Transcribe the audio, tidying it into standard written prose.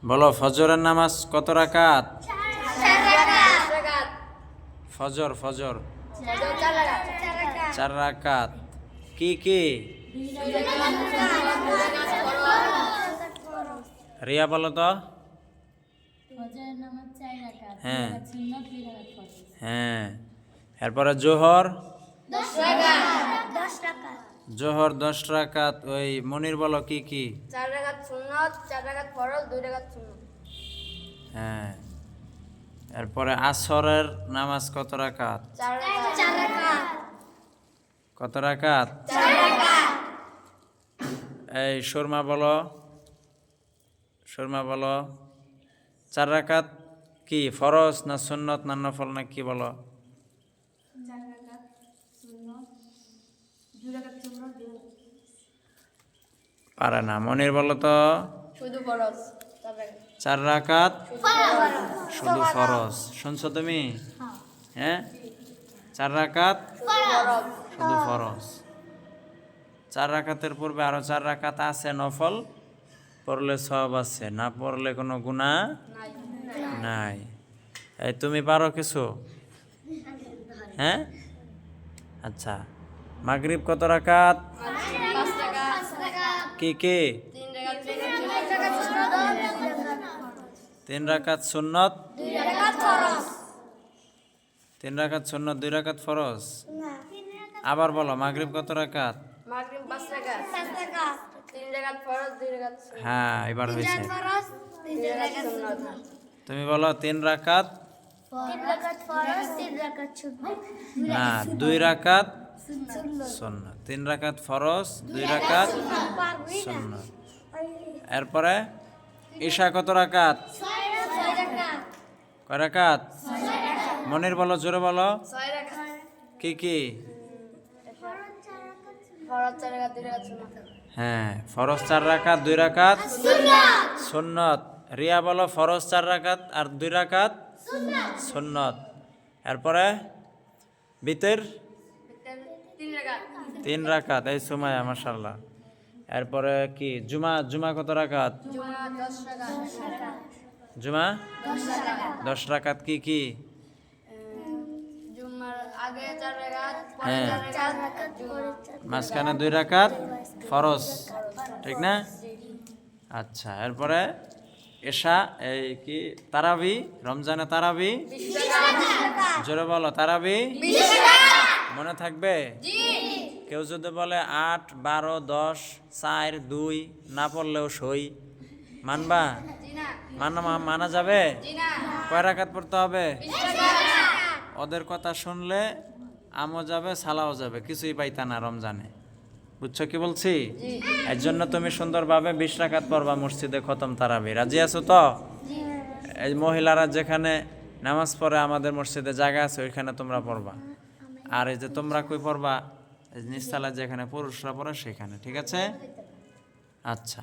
বলো ফজরের নামাজ কত রাকাত? ফজর ফজর 4 রাকাত। কি কি? রিয়া বলো তো। হ্যাঁ হ্যাঁ। এরপরে জোহর 10 রাকাত। ওই মনির বলো কি কি? 4 রাকাত সুন্নাত, 4 রাকাত ফরজ, 2 রাকাত সুন্নাত। হ্যাঁ। এরপরে আসরের নামাজ কত রাকাত? 4 রাকাত। কত রাকাত? 4 রাকাত। এই সুরমা বলো, সুরমা বলো 4 রাকাত কি ফরজ না সুন্নত না নফল না কি বলো? 4 রাকাত সুন্নাত, 2 রাকাত সুন্নাত, 2 রাকাত পারে না। মনির বলো তো। শুধু ফরজ 4 রাকাত। 4 রাকাত শুধু ফরজ। শুনছো তুমি? হ্যাঁ 4 রাকাত ফরজ। শুধু ফরজ। 4 রাকাতের পূর্বে আরো 4 রাকাত আছে নফল, পড়লে সওয়াব আছে, না পড়লে কোনো গুনাহ নাই। এই তুমি পারো কিছু? হ্যাঁ আচ্ছা। মাগরিব কত রাকাত? 5 রাকাত। কি কি? 3 রাকাত সুন্নাত, 3 রাকাত সুন্নত, 2 রাকাত ফরজ। 3 রাকাত সুন্নত 2 রাকাত ফরজ। আবার বলো মাগরিব কত রাকাত? মাগরিব 5 রাকাত। 3 রাকাত ফরজ, 2 রাকাত সুন্নাত। হ্যাঁ এবার হয়েছে। ফরজ, 2 রাকাত সুন্নাত। তুমি বলো 3 রাকাত 3 রাকাত ফরজ, 3 রাকাত সুন্নাত। না 2 রাকাত সুন্নত। 3 রাকাত ফরজ 2 রাকাত সুন্নত। এরপরে ঈশা কত রাকাত? 6 রাকাত। কয় রাকাত? মনির বলো, জোরে বলো 6 রাকাত। কি কি? ফরজ 4 রাকাত, 2 রাকাত সুন্নাত। হ্যাঁ ফরজ 4 রাকাত 2 রাকাত সুন্নত। রিয়া বলো ফরজ 4 রাকাত আর 2 রাকাত সুন্নত। এরপরে বিতের 3 রাকাত। 3 রাকাত। এই সুমাইয়া মাশাআল্লাহ। এরপরে কি জুমা? জুমা কত রাকাত? জুমা 10 রাকাত। জুমা 10 রাকাত। কি কি? জুমার আগে 4 রাকাত, পরে হ্যাঁ 4 রাকাত জুমা। মাঝখানে 2 রাকাত ফরজ, ঠিক না? আচ্ছা। এরপরে এশা এই কি তারাবি, রমজানে তারাবি জোরে বলো তারাবি মনে থাকবে? কেউ যদি বলে 8, 12, 10, 4, 2 না পড়লেও সই, মানবা? মানা যাবে? কয় রাকাত পড়তে হবে? ওদের কথা শুনলে আমও যাবে সালাও যাবে, কিছুই পাইতা না রমজানে। বুঝছো কি বলছি? এর জন্য তুমি সুন্দরভাবে 20 রাকাত পড়বা মসজিদে খতম তারাবি। রাজি আছো তো? এই মহিলারা যেখানে নামাজ পড়ে আমাদের মসজিদে জায়গা আছে ওইখানে তোমরা পড়বা। আর এই যে তোমরা কই পড়বা, নিচতলা যেখানে পুরুষরা পড়ে সেখানে, ঠিক আছে? আচ্ছা।